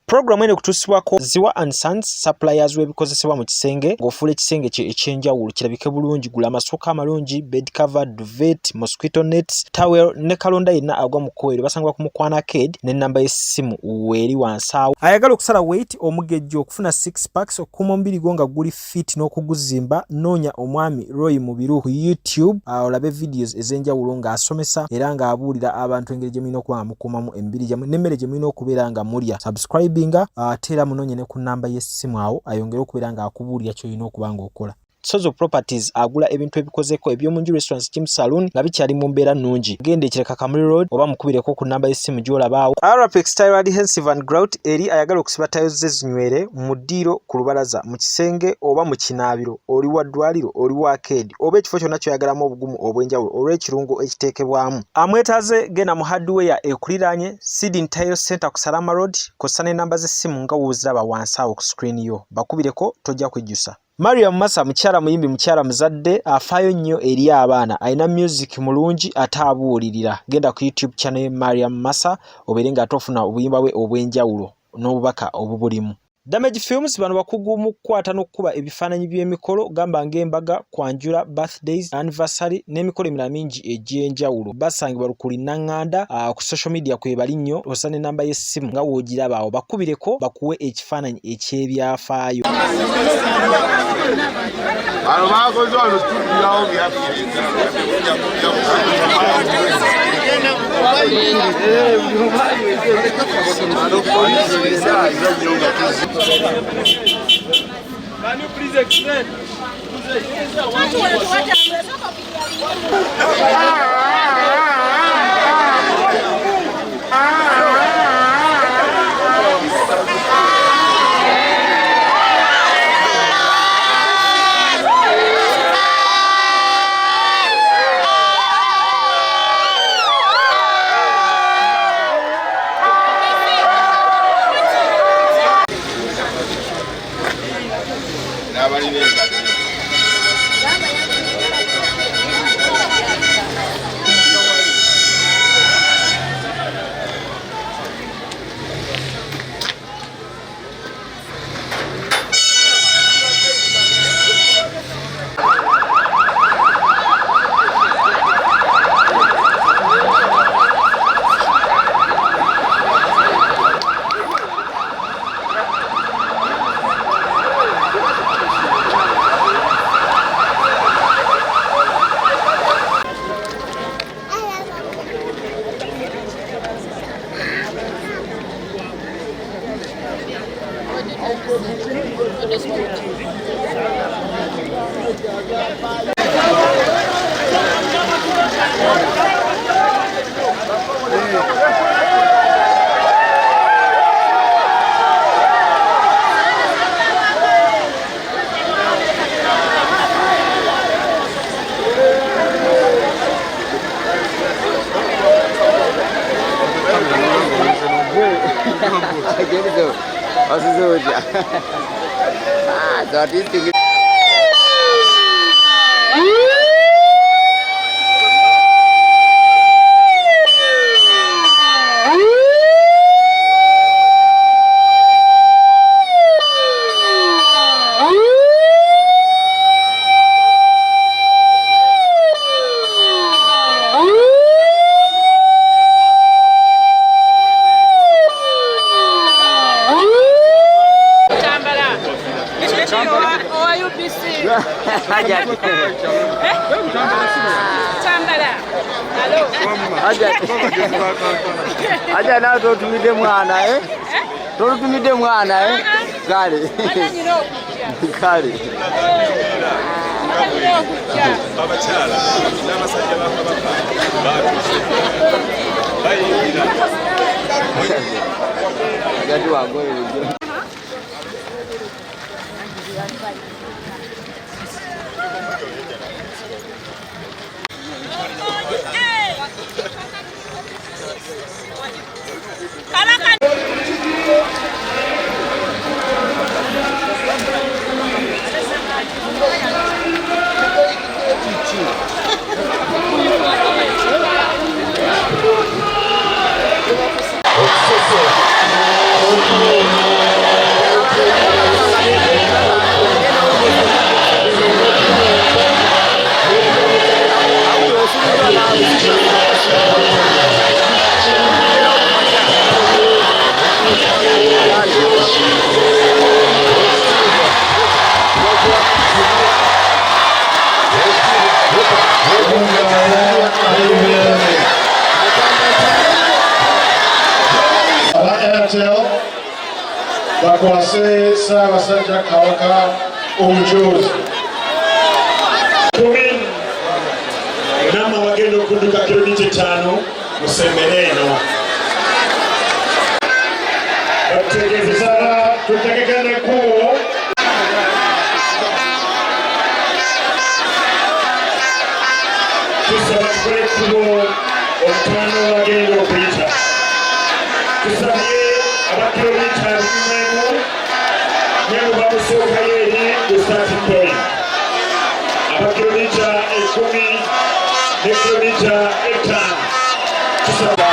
Program ene kutusibwako Ziwa and Sons suppliers webikozesebwa mu kisenge ng'ofuula ekisenge kye ekyenjawulo kirabike bulungi. Gula amasooka amalungi, bed cover, duvet, mosquito nets, towel ne kalonda yenna agwa mu kkoero. Basangibwa ku Mukwana Arcade n'ennamba y'essimu weeri wansi awo. Ayagala okusala weight omugejjo okufuna 6 packs okukuuma omubiri gwo nga guli fit n'okuguzimba, noonya omwami Roy Mubiru ku YouTube olabe videos ez'enjawulo ng'asomesa era ng'abuulira abantu engeri gye mulina okuba nga mukuumamu emibiri gyammwe n'emmere gye mulina okubeera nga mulya. Subscribe tera munonye ne ku namba y'essimu awo ayongera okubeera nga akubuulira ky'olina okuba ng'okola. Sozo Properties agula ebintu ebikozeko eby'omunju restaurants gym saloon nga bikyali mu mbeera nnungi. Genda ekireka Kamuli Road oba mukubireko ku namba y'essimu gy'olabaawo. Arapex Tile Adhesive and Grout eri ayagala okusiba tayo ze zinywere mu ddiiro ku lubalaza mu kisenge oba mu kinaabiro oli wa ddwaliro oli wa arcade oba ekifo kyonna ky'oyagalamu obugumu obw'enjawulo olw'ekirungo ekiteekebwamu. Amwetaaze genda mu hardware ekuliraanye Sidin Tile Center ku Salama Road kossa n'ennamba z'essimu nga wooziraba wansi awo ku screen yo. Bakubireko tojja kwejjusa. Mariam Massa mukyala muyimbi mukyala muzadde afaayo nnyo eri abaana alina music mulungi ate abuulirira. Genda ku YouTube channel ye Mariam Massa obeere nga tofuna obuyimba bwe obw'enjawulo n'obubaka obubulimu. Damage Films bano bakugu mu kukwata n'okkuba ebifaananyi by'emikolo gamba ng'embaga, kwanjula, birthdays, anniversary n'emikolo emirala mingi egy'enjawulo. Basangibwa Lukuli Naŋŋanda ku social media kwe bali nnyo osa n'ennamba y'essimu nga woogiraba awo. Bakubireko bakuwe ekifaananyi eky'ebyafaayo. Can you please explain? Aja na totumide mwana totumide mwana gari gari abachala n'abasajja ba Kabaka gadi wagoye Kabaka akwase Ssaabasajja Kabaka omujozi. Kumi namma bagenda okudduka kilomita 5 mu ssemmere eno. Batutegeeza tutegekane ekkubo tusaba tukole ekkubo omutaano bagenda okuyita. Tusabye aba kilomita 1 ne bwe bamusookayo eri ku starting point. Aba kilomita 10 ne kilomita 5 tusaba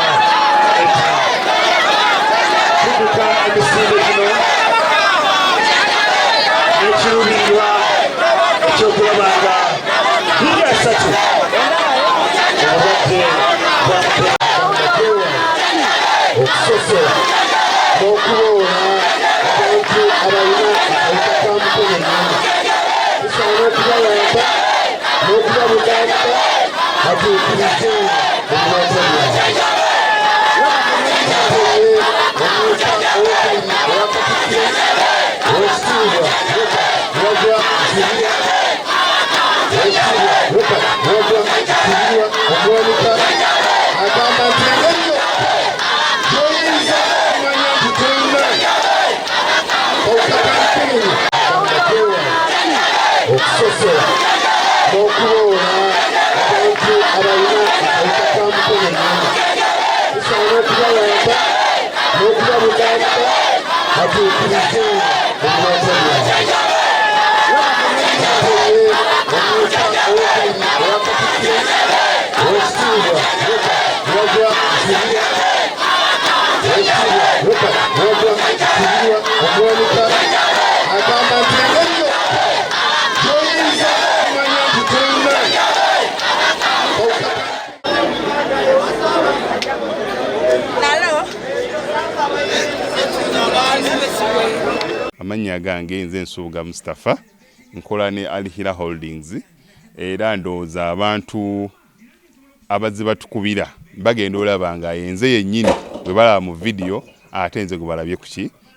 tukuka emisinde gino ekiruubirirwa ekyokulabanga biga 3 obadde bwamuteekaamatewa okusosola n'okuloola abantu abalina akawuka ka mukenenya tusaana okubayamba n'okubabugamba batuukirize ebirooto byabwe. Okusosola n'okuloola abantu abalina akawuka ka mukenenya tusaana okubayamba n'okubabugamba batuukirize ebirooto byabwe. Amanya gange nze Nsuuga Mustafa nkola ne Alihira Holdings era ndowooza abantu abazze batukubira bagenda olaba nga yenze yennyini bwe balaba mu video ate nze gwe balabye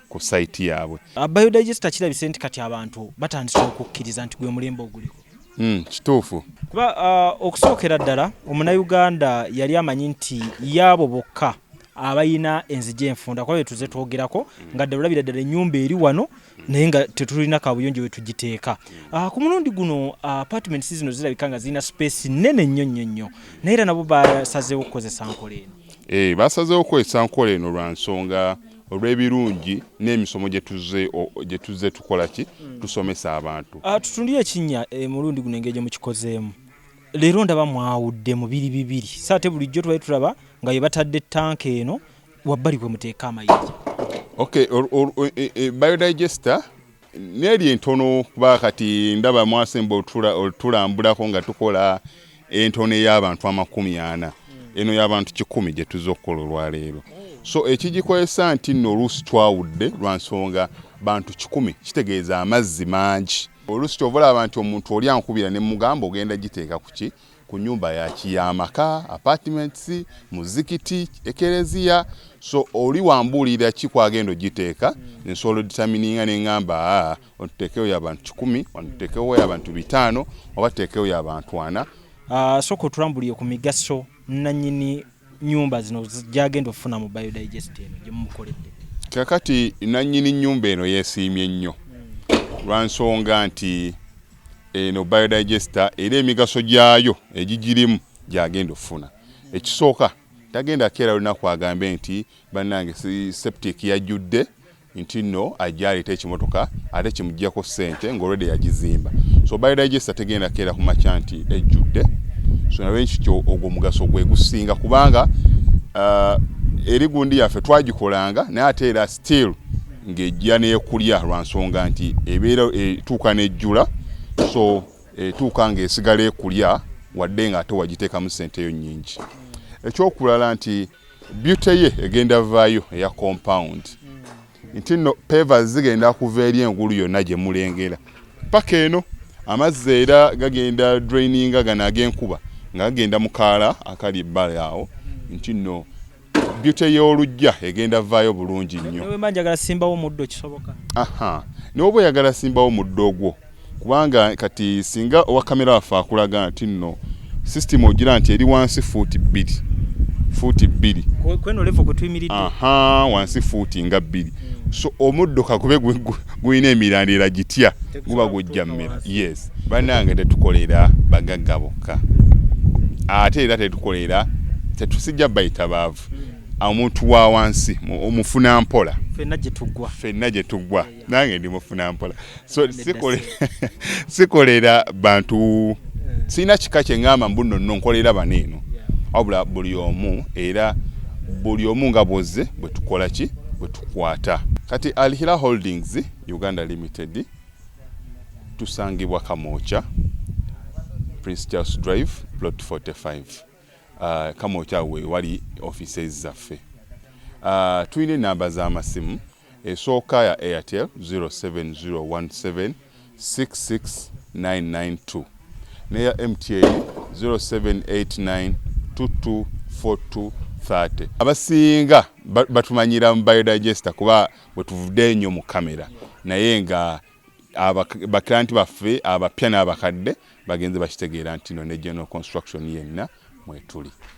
ku site yaabwe. Biodigester kirabise nti kati abantu batandise okukkiriza nti gwe mulembe oguliko. Kituufu. Kuba okusookera ddala Omunnayuganda yali amanyi nti yaabo bokka abayina enzije enfunda kwa tuze twogerako nga ddalabira ddala ennyumba eri wano naye nga tetulina kabuyonjo we tugiteeka. Ku mulundi guno apartments zino zirabika nga zirina space nene nnyo naye era nabo basazeewo okukozesa nkola eno. Basazeewo okukozesa nkola eno lwa nsonga olw'ebirungi n'emisomo gye tuzze tukola ki tusomesa abantu. Tutundire ekinnya mulundi guno engeri gye mukikozeemu. Leero ndaba mwawudde mu bibiri saate bulijjo twali tulaba nga ye batadde tanka eno wabbali bwe muteeka amayinja. Okay, biodigester neri entono kuba kati ndaba mwasemba otulambulako nga tukola entono y'abantu 40 eno y'abantu 100 gye tuzze okukola olwaleero. So ekigikozesa nti nno oluusi twawudde lwa nsonga bantu 100 kitegeeza amazzi mangi. Oluusi kyovola abantu omuntu oli ankubira ne mugamba ogenda giteeka kuki ku nyumba y'amaka, apartments, muzikiti, ekereziya. So oli wambulira ki kwagenda giteeka nsobola determininga ne ngamba otuteekewo y'abantu 10, otuteekewo y'abantu 5 oba tuteekewo y'abantu 4. Soko tulambuliye ku migaso nannyini nyumba zino gyagenda ofuna mu biodigester eno gye mumukoledde. Kakati nannyini nyumba eno yeesiimye nnyo lwa nsonga nti eno biodigester era emigaso gyayo egigirimu gyagenda ofuna. Ekisooka tagenda keera lunaku agambe nti bannange septic yajjudde nti nno ajja aleeta ekimotoka ate kimuggyako ssente ng'olwedde yagizimba. So biodigester tegenda keera ku makya nti ejjudde. So nawe nkityo ogwo mugaso gwe gusinga kubanga eri gundi yaffe twagikolanga naye ate era still ng'ejja n'ekulya lwa nsonga nti ebeera etuuka n'ejjula. So etuuka ng'esigala ekulya wadde nga ate wagiteekamu ssente yo nnyingi. Ekyokulala nti beauty ye egenda vaayo eya compound nti nno pavers zigenda kuva eri engulu yonna gye mulengera paka eno amazzi era gagenda draininga gano ag'enkuba nga gagenda mu kaala akali ebbali awo nti nno beauty y'olujja egenda vaayo bulungi nnyo. Newe manjagala simbawo muddo kisoboka. Aha. N'oba oyagala simbawo muddo ogwo. Kubanga kati singa owa kamera waffe akulaga nti nno system ogira nti eri wansi fuuti 2. Fuuti 2. Kweno level kwe tuyimiridde. Aha, wansi fuuti nga 2. So omuddo kakube guyina emirandira gitya guba gujja mmera. Yes. Bannange tetukolera bagagga bokka. Ate era tetukolera tetusijja bayita baavu. Omuntu wa wansi omufuna mpola. Fenna gye tuggwa. Nange ndi mufuna mpola. So sikolera bantu sina kika kye ngamba mbuno nkolera baneeno. Wabula buli omu era buli omu nga bwozze bwe tukola ki bwe tukwata. Kati Alihira Holdings Uganda Limited tusangibwa Kamoocha, Prince Charles Drive, Plot 45. Kamoocha we wali offices zaffe. Tuyina namba z'amasimu esooka ya Airtel 07017 66992 neya MTN 0789 224230. Abasinga batumanyira mu biodigester kuba bwe tuvudde nnyo mu kamera naye nga baklanti baffe abapya n'abakadde bagenze bakitegeera nti no ne general construction yenna mwetuli.